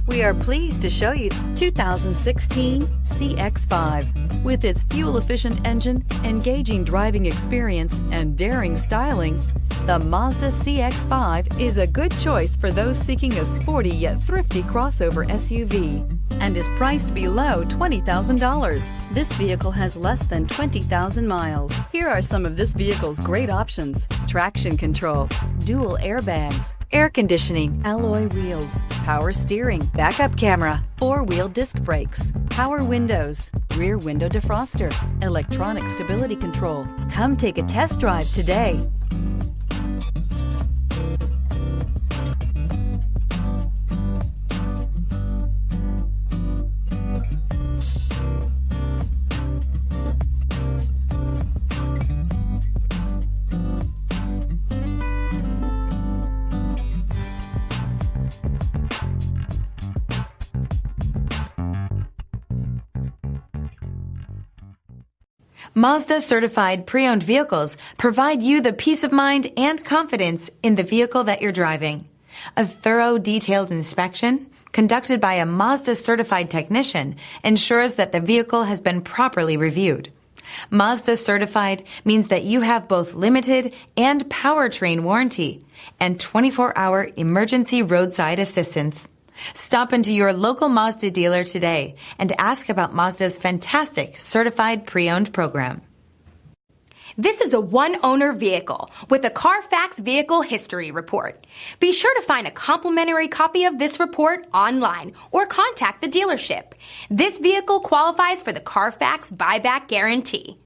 We are pleased to show you 2016 CX-5. With its fuel-efficient engine, engaging driving experience, and daring styling, the Mazda CX-5 is a good choice for those seeking a sporty yet thrifty crossover SUV and is priced below $20,000. This vehicle has less than 20,000 miles. Here are some of this vehicle's great options: traction control, dual airbags, air conditioning, alloy wheels, power steering, backup camera, four-wheel disc brakes, power windows, rear window defroster, electronic stability control. Come take a test drive today. Mazda certified pre-owned vehicles provide you the peace of mind and confidence in the vehicle that you're driving. A thorough, detailed inspection conducted by a Mazda certified technician ensures that the vehicle has been properly reviewed. Mazda certified means that you have both limited and powertrain warranty and 24-hour emergency roadside assistance. Stop into your local Mazda dealer today and ask about Mazda's fantastic certified pre-owned program. This is a one-owner vehicle with a Carfax Vehicle History Report. Be sure to find a complimentary copy of this report online or contact the dealership. This vehicle qualifies for the Carfax Buyback Guarantee.